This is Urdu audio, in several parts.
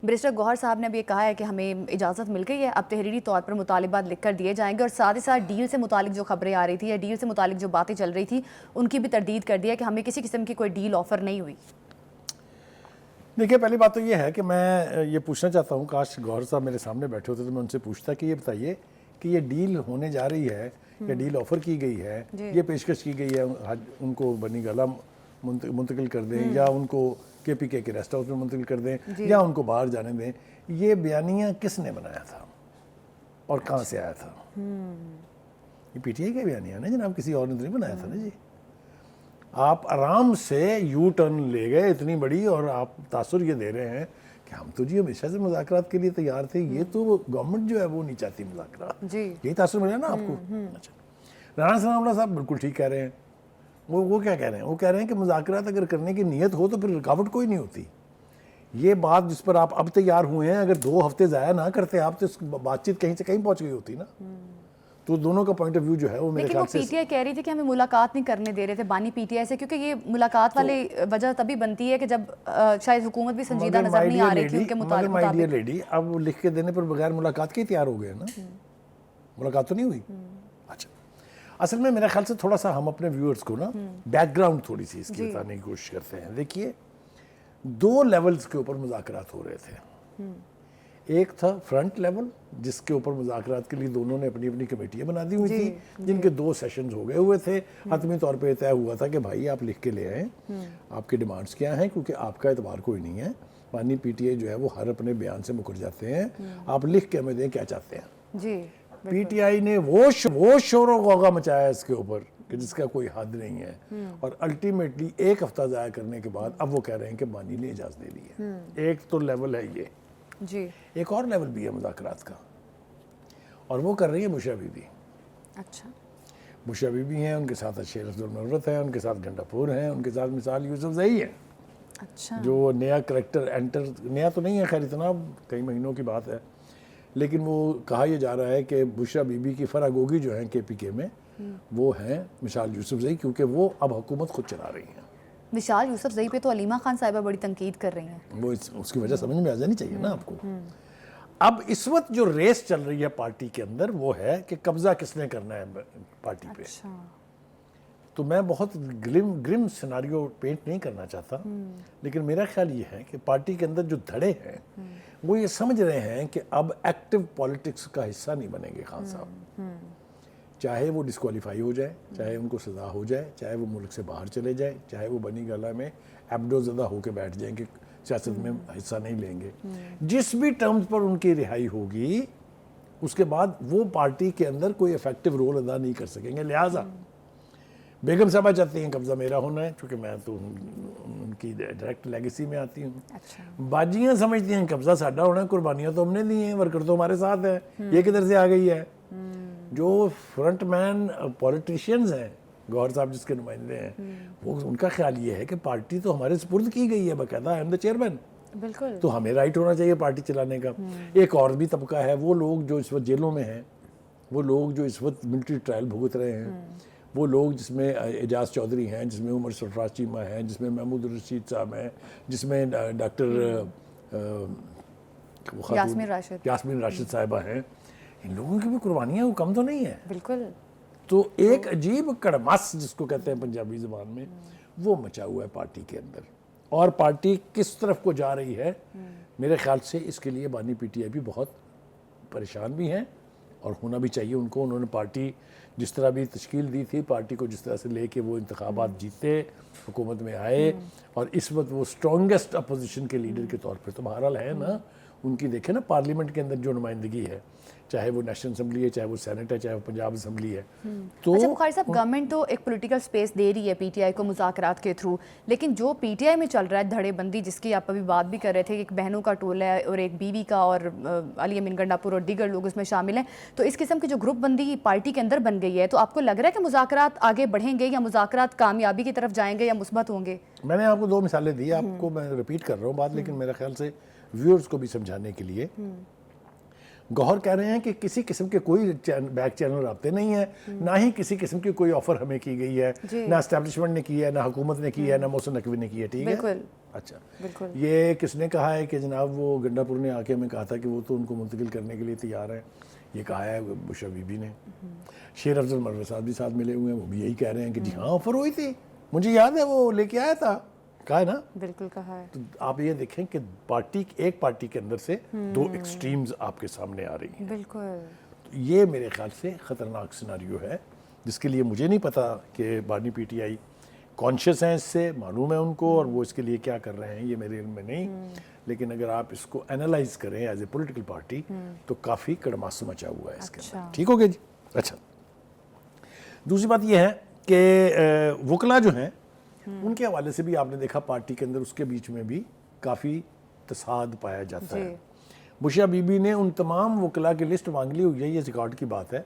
بیرسٹر گوہر صاحب نے بھی کہا ہے کہ ہمیں اجازت مل گئی ہے، اب تحریری طور پر مطالبات لکھ کر دیے جائیں گے، اور ساتھ ہی ساتھ ڈیل سے متعلق جو خبریں آ رہی تھی یا ڈیل سے متعلق جو باتیں چل رہی تھی ان کی بھی تردید کر دیا کہ ہمیں کسی قسم کی کوئی ڈیل آفر نہیں ہوئی۔ دیکھیے، پہلی بات تو یہ ہے کہ میں یہ پوچھنا چاہتا ہوں، کاش گوہر صاحب میرے سامنے بیٹھے ہوتے تو میں ان سے پوچھتا کہ یہ بتائیے کہ یہ ڈیل ہونے جا رہی ہے یا ڈیل آفر کی گئی ہے، یہ پیشکش کی گئی ہے ان کو بنی گالہ منتقل کر دیں یا ان کو کے پی کے ریسٹ ہاؤس میں منتقل کر دیں یا ان کو باہر جانے دیں، یہ بیانیہ کس نے بنایا تھا اور کہاں سے آیا تھا؟ یہ پی ٹی آئی کا بیانیہ ہے نا جناب، کسی اور نے نہیں بنایا تھا نا جی۔ آپ آرام سے یو ٹرن لے گئے اتنی بڑی، اور آپ تاثر یہ دے رہے ہیں کہ ہم تو جی ہمیشہ سے مذاکرات کے لیے تیار تھے، یہ تو گورنمنٹ جو ہے وہ نہیں چاہتی مذاکرات، یہی تاثر ملا نا آپ کو۔ اچھا، رانا ثناء اللہ صاحب بالکل ٹھیک کہہ رہے ہیں۔ وہ کیا کہہ رہے ہیں؟ وہ کہہ رہے ہیں کہ مذاکرات اگر کرنے کی نیت ہو تو پھر رکاوٹ کوئی نہیں ہوتی۔ یہ بات جس پر آپ اب تیار ہوئے ہیں، اگر 2 ہفتے ضائع نہ کرتے آپ تو اس بات چیت کہیں سے کہیں پہنچ گئی ہوتی نا۔ تو دونوں کا پوائنٹ آف ویو جو ہے وہ میرے خیال سے، لیکن وہ پی ٹی آئی کہہ رہی تھی کہ ہمیں ملاقات نہیں کرنے دے رہے تھے بانی پی ٹی آئی سے، کیونکہ یہ ملاقات والی وجہ تبھی بنتی ہے کہ جب شاید حکومت بھی سنجیدہ نظر نہیں آ رہی تھی ان کے مطالبات۔ مائی ڈیئر لیڈی، اب لکھ کے دینے پر بغیر ملاقات کے تیار ہو گئے نا، ملاقات تو نہیں ہوئی۔ اچھا، اصل میں میرے خیال سے تھوڑا سا ہم اپنے ویورز کو نا بیک گراؤنڈ تھوڑی سی اس کی بتانے کی کوشش کرتے ہیں۔ دیکھیے، 2 لیولز کے اوپر مذاکرات ہو رہے تھے۔ ایک تھا فرنٹ لیول جس کے اوپر مذاکرات کے لیے دونوں نے اپنی اپنی کمیٹیاں بنا دی ہوئی تھی، جن کے 2 سیشنز ہو گئے ہوئے تھے۔ حتمی طور پہ طے ہوا تھا کہ بھائی آپ لکھ کے لے آئیں آپ کی ڈیمانڈز کیا ہیں، کیونکہ آپ کا اعتبار کوئی نہیں ہے۔ بانی پی ٹی آئی جو ہے وہ ہر اپنے بیان سے مکر جاتے ہیں، آپ لکھ کے ہمیں دیں کیا چاہتے ہیں۔ جی، پی ٹی آئی نے وہ شور و غوغا مچایا اس کے اوپر کہ جس کا کوئی حد نہیں ہے، اور الٹیمیٹلی 1 ہفتہ ضائع کرنے کے بعد اب وہ کہہ رہے ہیں کہ بانی نے اجازت دے دی ہے۔ ایک تو لیول ہے یہ، جی، ایک اور لیول بھی ہے مذاکرات کا، اور وہ کر رہی ہے بشرا بی بی۔ اچھا، بشرا بی بی ہیں، ان کے ساتھ شیر افضل مرت ہیں، ان کے ساتھ گنڈا پور ہیں، ان کے ساتھ مثال یوسف زئی ہے، اچھا، جو نیا کریکٹر انٹر، نیا تو نہیں ہے خیر اتنا، کئی مہینوں کی بات ہے، لیکن وہ کہا یہ جا رہا ہے کہ بشرا بی بی کی فرا گوگی جو ہیں کے پی کے میں، وہ ہیں مثال یوسف زئی، کیونکہ وہ اب حکومت خود چلا رہی ہیں۔ وشال یوسف زئی پہ تو علیمہ خان صاحبہ بڑی تنقید کر رہی ہیں۔ وہ اس کی وجہ سمجھ میں آ جانی چاہیے نا آپ کو۔ اب اس وقت جو ریس چل رہی ہے پارٹی کے اندر وہ ہے کہ قبضہ کس نے کرنا ہے پارٹی پہ۔ اچھا، تو میں بہت گرم سیناریو پینٹ نہیں کرنا چاہتا، لیکن میرا خیال یہ ہے کہ پارٹی کے اندر جو دھڑے ہیں وہ یہ سمجھ رہے ہیں کہ اب ایکٹیو پالیٹکس کا حصہ نہیں بنیں گے خان صاحب، چاہے وہ ڈسکوالیفائی ہو جائے، چاہے ان کو سزا ہو جائے، چاہے وہ ملک سے باہر چلے جائیں، چاہے وہ بنی گالہ میں ایبڈو زدہ ہو کے بیٹھ جائیں کہ سیاست میں حصہ نہیں لیں گے، جس بھی ٹرمز پر ان کی رہائی ہوگی اس کے بعد وہ پارٹی کے اندر کوئی افیکٹو رول ادا نہیں کر سکیں گے۔ لہٰذا بیگم صاحبہ چاہتی ہیں قبضہ میرا ہونا ہے، چونکہ میں تو ان کی ڈائریکٹ لیگیسی میں آتی ہوں۔ باجیاں سمجھتی ہیں قبضہ ساڈا ہونا ہے، قربانیاں تو ہم نے دی ہیں، ورکر تو ہمارے ساتھ ہیں، یہ کدھر سے آ گئی ہے؟ جو فرنٹ مین پولیٹیشینز ہیں، گوہر صاحب جس کے نمائندے ہیں، وہ ان کا خیال یہ ہے کہ پارٹی تو ہمارے سپرد کی گئی ہے، باقاعدہ آئی ایم دا چیئرمین، بالکل، تو ہمیں رائٹ ہونا چاہیے پارٹی چلانے کا۔ ایک اور بھی طبقہ ہے، وہ لوگ جو اس وقت جیلوں میں ہیں، وہ لوگ جو اس وقت ملٹری ٹرائل بھگت رہے ہیں، وہ لوگ جس میں اعجاز چودھری ہیں، جس میں عمر سرفراز چیمہ ہیں، جس میں محمود الرشید صاحب ہیں، جس میں ڈاکٹر یاسمین راشد صاحبہ ہیں، ان لوگوں کی بھی قربانیاں وہ کم تو نہیں ہیں۔ بالکل، تو ایک عجیب کڑماس جس کو کہتے ہیں پنجابی زبان میں، وہ مچا ہوا ہے پارٹی کے اندر، اور پارٹی کس طرف کو جا رہی ہے میرے خیال سے اس کے لیے بانی پی ٹی آئی بھی بہت پریشان بھی ہیں، اور ہونا بھی چاہیے ان کو۔ انہوں نے پارٹی جس طرح بھی تشکیل دی تھی، پارٹی کو جس طرح سے لے کے وہ انتخابات جیتے، حکومت میں آئے، اور اس وقت وہ سٹرونگسٹ اپوزیشن کے لیڈر کے طور پہ تو بہرحال ہے نا۔ ان کی دیکھیں نا پارلیمنٹ کے اندر جو نمائندگی ہے، چاہے وہ نیشنل اسمبلی ہے، چاہے وہ سینٹ ہے، چاہے وہ پنجاب اسمبلی ہے۔ تو اچھا بخاری صاحب، گورنمنٹ تو ایک پولیٹیکل سپیس دے رہی ہے پی ٹی آئی کو مذاکرات کے تھرو، لیکن جو پی ٹی آئی میں چل رہا ہے دھڑے بندی، جس کی آپ ابھی بات بھی کر رہے تھے، ایک بہنوں کا ٹولہ ہے اور ایک بیوی کا، اور علی امین گنڈاپور اور دیگر لوگ اس میں شامل ہیں، تو اس قسم کی جو گروپ بندی پارٹی کے اندر بن گئی ہے، تو آپ کو لگ رہا ہے کہ مذاکرات آگے بڑھیں گے، یا مذاکرات کامیابی کی طرف جائیں گے یا مثبت ہوں گے؟ میں نے آپ کو 2 مثالیں دی، آپ کو میں ریپیٹ کر رہا ہوں بات، لیکن میرے خیال سے ویورز کو بھی سمجھانے کے لیے، گوہر کہہ رہے ہیں کہ کسی قسم کے کوئی بیک چینل رابطے نہیں ہیں، نہ ہی کسی قسم کی کوئی آفر ہمیں کی گئی ہے، نہ اسٹیبلشمنٹ نے کی ہے، نہ حکومت نے کی ہے، نہ محسن نقوی نے کی ہے، ٹھیک ہے؟ اچھا بالکل یہ کس نے کہا ہے کہ جناب وہ گنڈا پور نے آ کے ہمیں کہا تھا کہ وہ تو ان کو منتقل کرنے کے لیے تیار ہے؟ یہ کہا ہے بشرا بی بی نے. شیر افضل مروی صاحب بھی ساتھ ملے ہوئے ہیں, وہ بھی یہی کہہ رہے ہیں کہ جی ہاں آفر ہوئی تھی, مجھے یاد ہے وہ لے کے آیا تھا, کہا ہے نا. بالکل کہا ہے. تو آپ یہ دیکھیں کہ ایک پارٹی کے اندر سے دو ایکسٹریمز آپ کے سامنے آ رہی ہیں. بالکل یہ میرے خیال سے خطرناک سیناریو ہے, جس کے لیے مجھے نہیں پتا کہ بانی پی ٹی آئی کانشیس ہیں اس سے, معلوم ہے ان کو, اور وہ اس کے لیے کیا کر رہے ہیں یہ میرے علم میں نہیں, لیکن اگر آپ اس کو انالائز کریں ایز اے پولیٹیکل پارٹی تو کافی کڑماس مچا ہوا ہے اس کے اندر. ٹھیک ہو گیا جی. اچھا, دوسری بات یہ ہے کہ وکلا جو ہیں ان کے حوالے سے بھی آپ نے دیکھا پارٹی کے اندر اس کے بیچ میں بھی کافی تصاد پایا جاتا ہے. بشرا بی بی نے ان تمام وکلا کی لسٹ مانگ لی ہوئی ہے, یہ ریکارڈ کی بات ہے,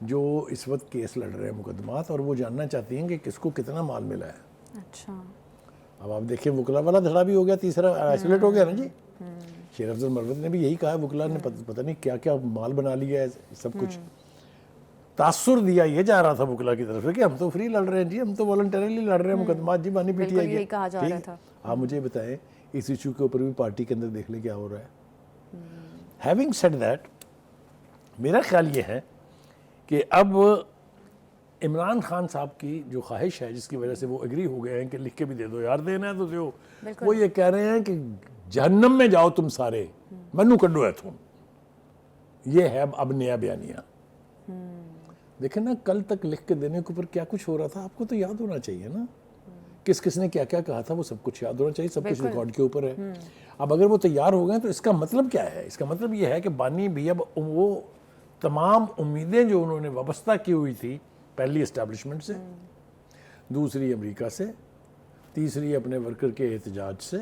جو اس وقت کیس لڑ رہے ہیں مقدمات, اور وہ جاننا چاہتی ہیں کہ کس کو کتنا مال ملا ہے. اچھا, اب آپ دیکھیں وکلا والا دھڑا بھی ہو گیا, تیسرا آئسولیٹ ہو گیا نا جی. شیر افضل مروت نے بھی یہی کہا, وکلا نے پتہ نہیں کیا کیا مال بنا لیا ہے, سب کچھ. تاثر دیا یہ جا رہا تھا وکلا کی طرف سے کہ ہم تو فری لڑ رہے ہیں جی, ہم تو والنٹریلی لڑ رہے ہیں مقدمات جی بانی پی ٹی آئی کے. آپ مجھے بتائیں اس ایشو کے اوپر بھی پارٹی کے اندر دیکھ لیں کیا ہو رہا ہے. ہیونگ سیڈ دیٹ, میرا خیال یہ ہے کہ اب عمران خان صاحب کی جو خواہش ہے, جس کی وجہ سے وہ اگری ہو گئے ہیں کہ لکھ کے بھی دے دو یار, دینا ہے تو دیو, وہ یہ کہہ رہے ہیں کہ جہنم میں جاؤ تم سارے, منو کڈو ہے تم. یہ ہے اب نیا بیانیہ. دیکھیں نا کل تک لکھ کے دینے کے اوپر کیا کچھ ہو رہا تھا, آپ کو تو یاد ہونا چاہیے نا, کس کس نے کیا کیا کہا تھا, وہ سب کچھ یاد ہونا چاہیے, سب کچھ ریکارڈ کے اوپر ہے. اب اگر وہ تیار ہو گئے تو اس کا مطلب کیا ہے؟ اس کا مطلب یہ ہے کہ بانی بھی اب وہ تمام امیدیں جو انہوں نے وابستہ کی ہوئی تھی, پہلی اسٹیبلشمنٹ سے, دوسری امریکہ سے, تیسری اپنے ورکر کے احتجاج سے,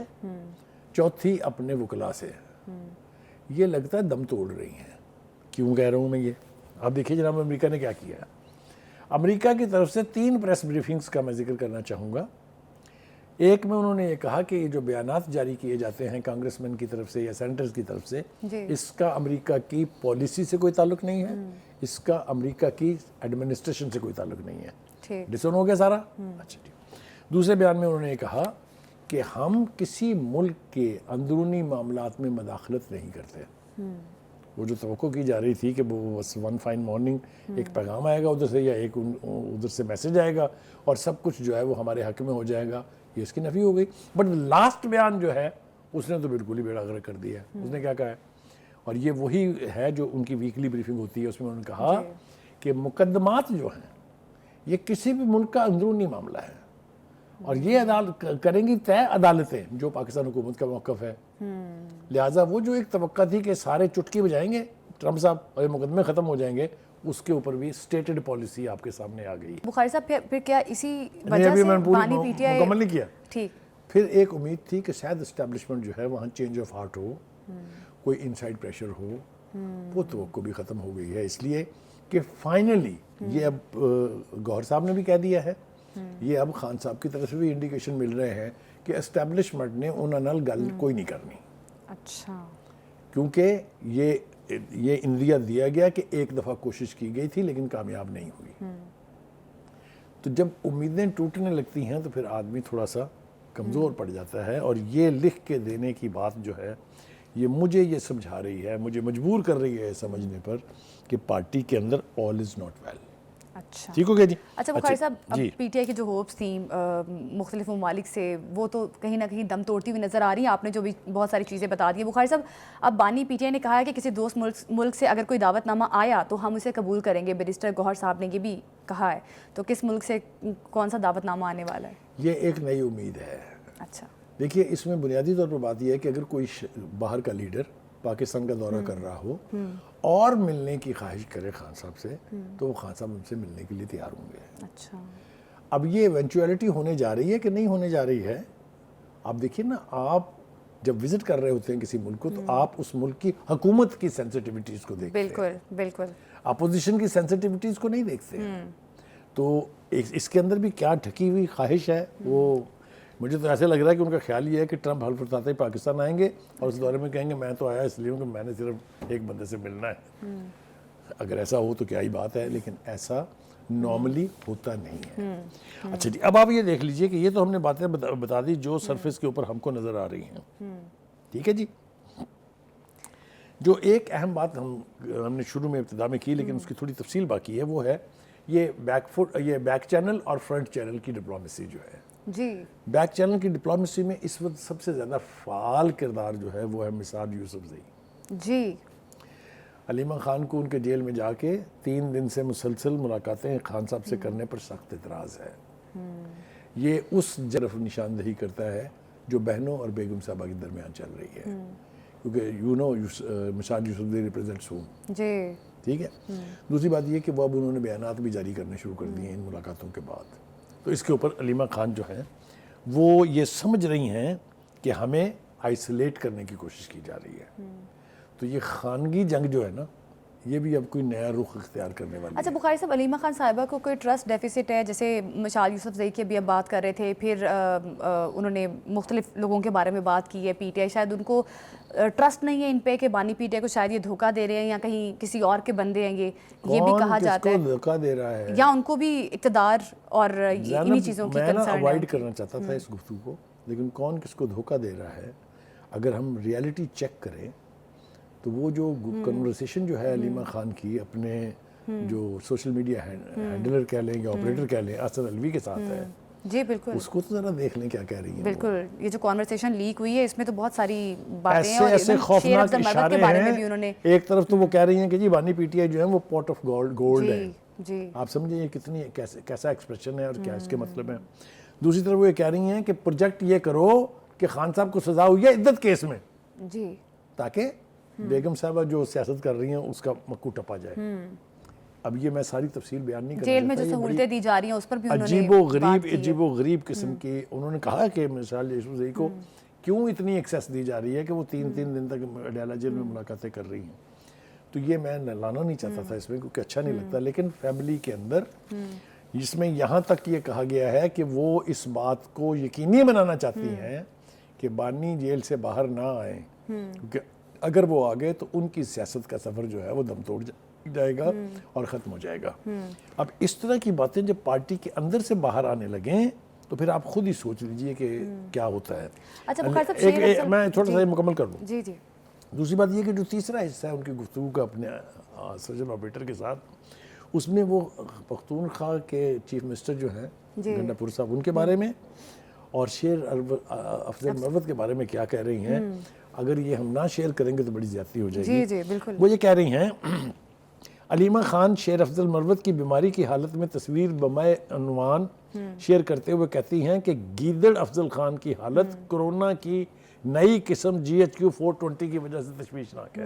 چوتھی اپنے وکلا سے, یہ لگتا ہے دم توڑ رہی ہیں. کیوں کہہ رہا ہوں میں یہ؟ آپ دیکھیے جناب امریکہ نے کیا کیا ہے. امریکہ کی طرف سے 3 پریس بریفنگز کا میں ذکر کرنا چاہوں گا. ایک میں انہوں نے یہ کہا کہ یہ جو بیانات جاری کیے جاتے ہیں کانگریس مین کی طرف سے یا سینیٹرز کی طرف سے, اس کا امریکہ کی پالیسی سے کوئی تعلق نہیں ہے, اس کا امریکہ کی ایڈمنسٹریشن سے کوئی تعلق نہیں ہے. ڈسون ہو گیا سارا. اچھا ٹھیک. دوسرے بیان میں انہوں نے یہ کہا کہ ہم کسی ملک کے اندرونی معاملات میں مداخلت نہیں کرتے. وہ جو توقع کی جا رہی تھی کہ وہ ون فائن مارننگ ایک پیغام آئے گا ادھر سے یا ایک ادھر سے میسج آئے گا اور سب کچھ جو ہے وہ ہمارے حق میں ہو جائے گا, یہ اس کی نفی ہو گئی. بٹ لاسٹ بیان جو ہے اس نے تو بالکل ہی بیڑا غرق کر دیا ہے. اس نے کیا کہا ہے, اور یہ وہی ہے جو ان کی ویکلی بریفنگ ہوتی ہے, اس میں انہوں نے کہا کہ مقدمات جو ہیں یہ کسی بھی ملک کا اندرونی معاملہ ہے, اور یہ کریں گی طے عدالتیں, جو پاکستان حکومت کا موقف ہے. لہٰذا وہ جو ایک توقع تھی کہ سارے چٹکی بجائیں گے ٹرمپ صاحب اور یہ مقدمے ختم ہو جائیں گے, اس کے اوپر بھی سٹیٹڈ پالیسی آپ کے سامنے آ گئی. بخاری صاحب پھر کیا اسی وجہ سے بانی پی ٹی آئی مکمل نہیں کیا. ٹھیک. پھر ایک امید تھی کہ شاید اسٹیبلشمنٹ جو ہے وہاں چینج آف ہارٹ ہو, کوئی انسائڈ پریشر ہو, وہ توقع بھی ختم ہو گئی ہے. اس لیے کہ فائنلی یہ اب گوہر صاحب نے بھی کہہ دیا ہے, یہ اب خان صاحب کی طرف سے بھی انڈیکیشن مل رہے ہیں کہ اسٹیبلشمنٹ نے انہوں نال گل کوئی نہیں کرنی. اچھا. کیونکہ یہ اندیا دیا گیا کہ ایک دفعہ کوشش کی گئی تھی لیکن کامیاب نہیں ہوئی. تو جب امیدیں ٹوٹنے لگتی ہیں تو پھر آدمی تھوڑا سا کمزور پڑ جاتا ہے, اور یہ لکھ کے دینے کی بات جو ہے یہ مجھے یہ سمجھا رہی ہے, مجھے مجبور کر رہی ہے سمجھنے پر کہ پارٹی کے اندر all is not well. اچھا ٹھیک ہو گیا جی. اچھا بخاری صاحب, اب پی ٹی آئی کی جو ہوپس تھیں مختلف ممالک سے, وہ تو کہیں نہ کہیں دم توڑتی ہوئی نظر آ رہی ہیں. آپ نے جو بھی بہت ساری چیزیں بتا دی ہیں بخاری صاحب, اب بانی پی ٹی آئی نے کہا ہے کہ کسی دوست ملک سے اگر کوئی دعوت نامہ آیا تو ہم اسے قبول کریں گے. بیرسٹر گوہر صاحب نے یہ بھی کہا ہے, تو کس ملک سے کون سا دعوت نامہ آنے والا ہے؟ یہ ایک نئی امید ہے. اچھا دیکھیے اس میں بنیادی طور پر بات یہ ہے کہ اگر کوئی باہر کا لیڈر پاکستان کا دورہ کر رہا ہو اور ملنے کی خواہش کرے خان صاحب سے, تو وہ خان صاحب ان سے ملنے کے لیے تیار ہوں گے. اچھا. اب یہ ایونچویلٹی ہونے جا رہی ہے کہ نہیں ہونے جا رہی ہے, آپ دیکھیے نا, آپ جب وزٹ کر رہے ہوتے ہیں کسی ملک کو تو آپ اس ملک کی حکومت کی سینسٹیوٹیز کو دیکھتے ہیں. بالکل بالکل. اپوزیشن کی سینسٹیوٹیز کو نہیں دیکھتے ہیں. تو اس کے اندر بھی کیا ڈھکی ہوئی خواہش ہے, وہ مجھے تو ایسے لگ رہا ہے کہ ان کا خیال یہ ہے کہ ٹرمپ حلف اٹھاتے ہی پاکستان آئیں گے اور اس دورے میں کہیں گے میں تو آیا اس لیے ہوں کہ میں نے صرف ایک بندے سے ملنا ہے. اگر ایسا ہو تو کیا ہی بات ہے، لیکن ایسا نارملی ہوتا نہیں ہے۔ اچھا جی، اب آپ یہ دیکھ لیجئے کہ یہ تو ہم نے باتیں بتا دی جو سرفیس کے اوپر ہم کو نظر آ رہی ہیں، ٹھیک ہے جی۔ جو ایک اہم بات ہم نے شروع میں ابتدا میں کی لیکن اس کی تھوڑی تفصیل باقی ہے، وہ ہے یہ بیک چینل اور فرنٹ چینل کی ڈپلومیسی جو ہے۔ جی، بیک چینل کی ڈپلومیسی میں اس وقت سب سے زیادہ فعال کردار جو ہے وہ ہے مسعد یوسفزئی۔ جی، علیمہ خان کو ان کے جیل میں جا کے 3 دن سے مسلسل ملاقاتیں خان صاحب سے کرنے پر سخت اعتراض ہے۔ یہ اس جرف نشاندہی کرتا ہے جو بہنوں اور بیگم صاحبہ کے درمیان چل رہی ہے، کیونکہ مسعد یوسفزئی ریپرزینٹس ہوں، جی، ٹھیک ہے۔ دوسری بات یہ کہ وہ اب انہوں نے بیانات بھی جاری کرنے شروع کر دیے ان ملاقاتوں کے بعد، تو اس کے اوپر علیمہ خان جو ہیں وہ یہ سمجھ رہی ہیں کہ ہمیں آئسولیٹ کرنے کی کوشش کی جا رہی ہے۔ تو یہ خانگی جنگ جو ہے نا، یہ بھی اب کوئی نیا رخ اختیار کرنے والی اچھا بخاری صاحب، علیمہ خان صاحبہ کو کوئی ٹرسٹ ڈیفیسٹ ہے؟ جیسے مسعد یوسفزئی کی ابھی اب بات کر رہے تھے، پھر انہوں نے مختلف لوگوں کے بارے میں بات کی ہے، پی ٹی آئی شاید ان کو ٹرسٹ نہیں ہے ان پہ کہ بانی پی ٹی آئی کو شاید یہ دھوکہ دے رہے ہیں یا کہیں کسی اور کے بندے ہیں، یہ بھی کہا جاتا ہے۔ کون کس کو دھوکہ دے رہا ہے؟ یا ان کو بھی اقتدار اور انہی چیزوں کی میں نا کنسرن اوائڈ کرنا چاہتا تھا اس گفتگو کو، لیکن کون کس کو دھوکہ دے رہا ہے اگر ہم ریالٹی چیک کریں تو وہ جو کنورسیشن جو ہے علیمہ خان کی اپنے جو سوشل میڈیا ہینڈلر کہہ لیں یا آپریٹر کہہ لیں اسد الوی کے ساتھ ہے، جی بالکل اس کو تو ذرا دیکھ لیں کیا کہہ رہی ہیں۔ بالکل، یہ جو کانورسیشن لیک ہوئی ہے اس میں تو بہت ساری باتیں ہیں، اور ایسے خوفناک اشارے کے بارے میں بھی انہوں نے، ایک طرف تو وہ کہہ رہی ہیں کہ جی بانی پی ٹی آئی جو ہے وہ پاٹ آف گولڈ ہے۔ جی، آپ سمجھیں یہ کتنی کیسا ایکسپریشن ہے اور کیا اس کے مطلب ہے۔ دوسری طرف وہ یہ کہہ رہی ہیں کہ پروجیکٹ یہ کرو کہ خان صاحب کو سزا ہوئی ہے عدت کیس میں، جی، تاکہ بیگم صاحبہ جو سیاست کر رہی ہیں اس کا مکو ٹپا جائے۔ اب یہ میں ساری تفصیل بیان نہیں کرنا جیل میں جو چاہتا، سہولتیں دی جا رہی ہیں اس پر بھی انہوں نے عجیب و غریب قسم کی انہوں نے کہا کہ مسعد یوسفزئی کو کیوں اتنی ایکسیس دی جا رہی ہے کہ وہ 3 دن تک اڈیالہ جیل میں ملاقاتیں کر رہی ہیں۔ تو یہ میں لانا نہیں چاہتا تھا اس میں کیونکہ اچھا نہیں لگتا، لیکن فیملی کے اندر جس میں یہاں تک یہ کہا گیا ہے کہ وہ اس بات کو یقینی بنانا چاہتی ہیں کہ بانی جیل سے باہر نہ آئیں، کیونکہ اگر وہ آ گئے تو ان کی سیاست کا سفر جو ہے وہ دم توڑ جائے گا اور ختم ہو جائے گا۔ اب اس طرح کی باتیں جب پارٹی کے اندر سے باہر آنے لگیں تو پھر آپ خود ہی سوچ لیجئے کہ کیا ہوتا ہے۔ اچھا بخاری صاحب، میں تھوڑا سا مکمل کر دوں۔ جی جی، دوسری بات یہ کہ جو تیسرا حصہ ہے ان کی گفتگو کا اپنے سرجن آپریٹر کے ساتھ، اس میں وہ پختونخوا کے چیف منسٹر جو ہیں گنڈا پور صاحب ان کے بارے میں اور شیر افضل مروت کے بارے میں کیا کہہ رہی ہیں، اگر یہ ہم نہ شیئر کریں گے تو بڑی زیادتی ہو جائے گی۔ جی جی بالکل، وہ یہ کہہ رہی ہیں علیمہ خان شیر افضل مروت کی بیماری کی حالت میں تصویر بمائے عنوان شیئر کرتے ہوئے کہتی ہیں کہ گیدڑ افضل خان کی حالت کورونا کی نئی قسم GHQ 420 کی وجہ سے تشویشناک ہے۔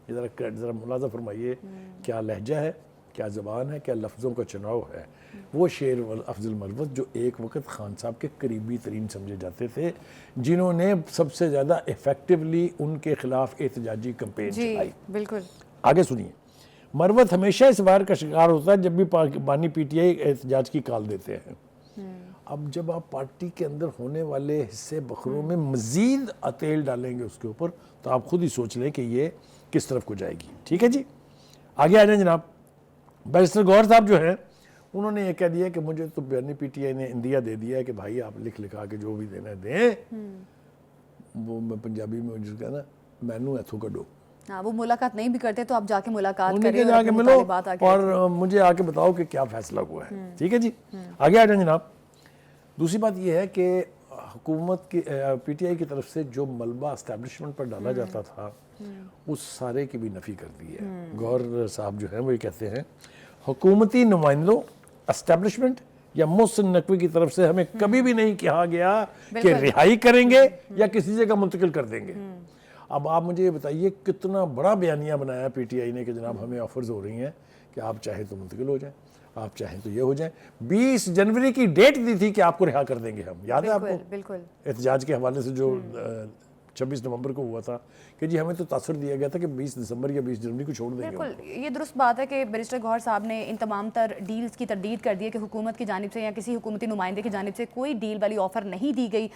یہ ذرا ملاحظہ فرمائیے کیا لہجہ ہے، کیا زبان ہے، کیا لفظوں کا چناؤ ہے۔ وہ شیر افضل مروت جو ایک وقت خان صاحب کے قریبی ترین سمجھے جاتے تھے، جنہوں نے سب سے زیادہ ایفیکٹولی ان کے خلاف احتجاجی کمپین چلائی۔ بالکل، آگے سنیے، مروت ہمیشہ اس وائر کا شکار ہوتا ہے جب بھی بانی پی ٹی آئی احتجاج کی کال دیتے ہیں۔ اب جب آپ پارٹی کے اندر ہونے والے حصے بخروں میں مزید تیل ڈالیں گے اس کے اوپر تو آپ خود ہی سوچ لیں کہ یہ کس طرف کو جائے گی۔ ٹھیک ہے جی، آگے آ جائیں جناب۔ بیرسٹر گوہر صاحب جو ہیں انہوں نے یہ کہہ دیا کہ مجھے تو بانی پی ٹی آئی نے اندیا دے دیا ہے کہ بھائی آپ لکھا کے جو بھی دینا ہے دیں، وہ میں پنجابی میں جس کا نا مینو ایتھو کڈو، ہاں وہ ملاقات نہیں بھی کرتے تو آپ جا کے ملاقات انہیں کریں کے جا کے ملو اور مجھے آ کے بتاؤ کہ کیا فیصلہ ہوا ہے۔ ٹھیک ہے جی، آگے آ جائیں جناب۔ دوسری بات یہ ہے کہ حکومت کی پی ٹی آئی کی طرف سے جو ملبہ اسٹیبلشمنٹ پر ڈالا جاتا تھا اس سارے کی بھی نفی کر دی ہے۔ گوہر صاحب جو ہیں وہ یہ کہتے ہیں حکومتی نمائندوں، اسٹیبلشمنٹ یا محسن نقوی کی طرف سے ہمیں کبھی بھی نہیں کہا گیا کہ رہائی کریں گے یا کسی جگہ منتقل کر دیں گے۔ اب آپ مجھے یہ بتائیے کتنا بڑا بیانیہ بنایا پی ٹی آئی نے کہ جناب ہمیں آفرز ہو رہی ہیں کہ آپ چاہیں تو منتقل ہو جائیں، آپ چاہیں تو یہ ہو جائیں۔ 20 جنوری کی ڈیٹ دی تھی کہ آپ کو رہا کر دیں گے ہم، یاد ہے آپ کو؟ بالکل، احتجاج کے حوالے سے جو 26 نومبر کو ہوا تھا کہ جی ہمیں تو تاثر دیا گیا تھا کہ 20 دسمبر یا 20 جنوری کو چھوڑ دیں گے۔ بالکل یہ درست بات ہے کہ بیرسٹر گوہر صاحب نے ان تمام تر ڈیلز کی تردید کر دی ہے کہ حکومت کی جانب سے یا کسی حکومتی نمائندے کی جانب سے کوئی ڈیل والی آفر نہیں دی گئی،